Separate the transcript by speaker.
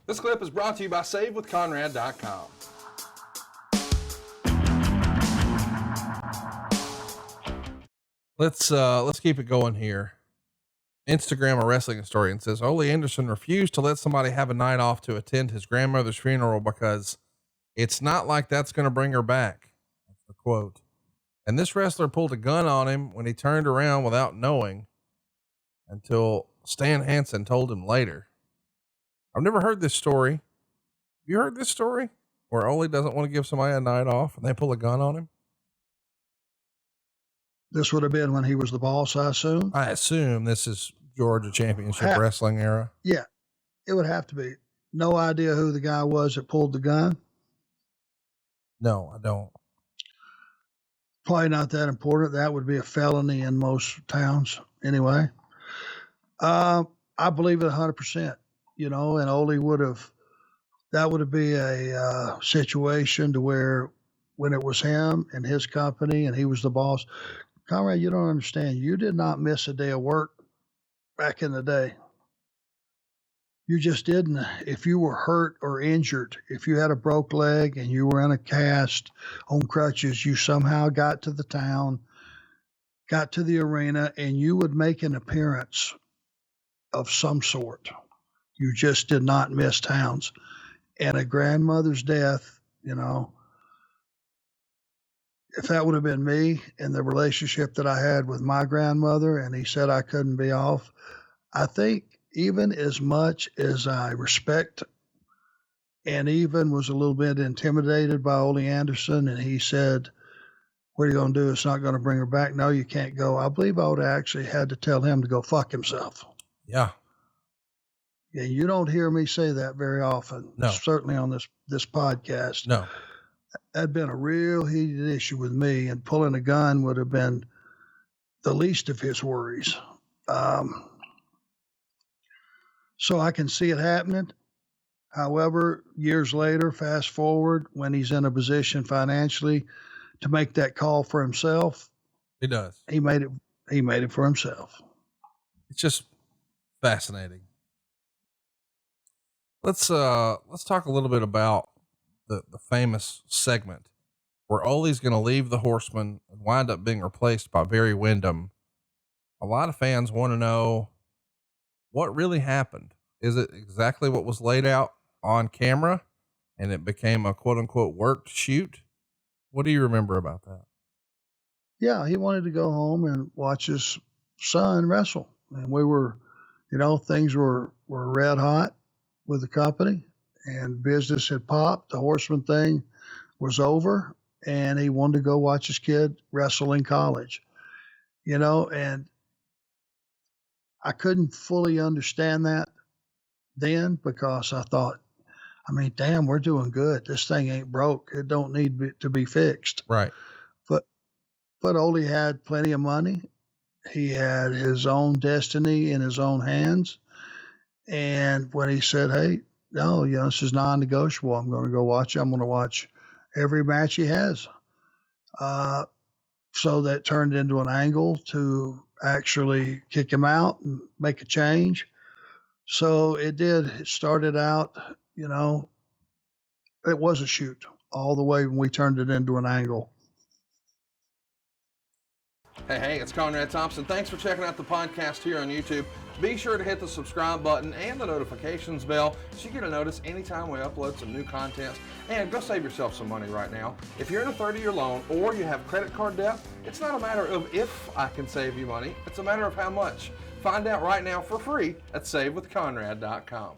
Speaker 1: This clip is brought to you by SaveWithConrad.com. Let's keep it going here. Instagram a wrestling historian says Ole Anderson refused to let somebody have a night off to attend his grandmother's funeral because it's not like that's going to bring her back. That's the quote. And this wrestler pulled a gun on him when he turned around without knowing until Stan Hansen told him later. I've never heard this story. You heard this story where Ole doesn't want to give somebody a night off and they pull a gun on him?
Speaker 2: This would have been when he was the boss, I assume.
Speaker 1: I assume this is Georgia Championship Wrestling era.
Speaker 2: Yeah, it would have to be. No idea who the guy was that pulled the gun?
Speaker 1: No, I don't.
Speaker 2: Probably not that important. That would be a felony in most towns anyway. I believe it 100%, and Ole that would be a situation to where when it was him and his company and he was the boss. Conrad, you don't understand. You did not miss a day of work back in the day. You just didn't. If you were hurt or injured, if you had a broke leg and you were in a cast on crutches, you somehow got to the town, got to the arena, and you would make an appearance of some sort. You just did not miss towns. And a grandmother's death, if that would have been me and the relationship that I had with my grandmother, and he said I couldn't be off, I think even as much as I respect and even was a little bit intimidated by Ole Anderson, and he said, what are you going to do? It's not going to bring her back. No, you can't go. I believe I would have actually had to tell him to go fuck himself.
Speaker 1: Yeah.
Speaker 2: Yeah, you don't hear me say that very often.
Speaker 1: No.
Speaker 2: Certainly on this podcast.
Speaker 1: No.
Speaker 2: That'd been a real heated issue with me, and pulling a gun would have been the least of his worries. So I can see it happening. However, years later, fast forward, when he's in a position financially to make that call for himself,
Speaker 1: he does.
Speaker 2: He made it for himself.
Speaker 1: It's just fascinating. Let's talk a little bit about the famous segment where Ole's going to leave the Horsemen and wind up being replaced by Barry Windham. A lot of fans want to know what really happened. Is it exactly what was laid out on camera and it became a quote unquote worked shoot? What do you remember about that?
Speaker 2: Yeah, he wanted to go home and watch his son wrestle. And we were, things were red hot with the company and business had popped. The Horseman thing was over and he wanted to go watch his kid wrestle in college, and I couldn't fully understand that then because I thought, damn, we're doing good. This thing ain't broke. It don't need to be fixed.
Speaker 1: Right.
Speaker 2: But Ole had plenty of money. He had his own destiny in his own hands. And when he said, hey, no, this is non-negotiable. I'm going to go watch it. I'm going to watch every match he has. So that turned into an angle to actually kick him out and make a change. So it did. It started out, it was a shoot all the way when we turned it into an angle.
Speaker 1: Hey, it's Conrad Thompson. Thanks for checking out the podcast here on YouTube. Be sure to hit the subscribe button and the notifications bell so you get a notice anytime we upload some new content. And go save yourself some money right now. If you're in a 30-year loan or you have credit card debt, it's not a matter of if I can save you money. It's a matter of how much. Find out right now for free at SaveWithConrad.com.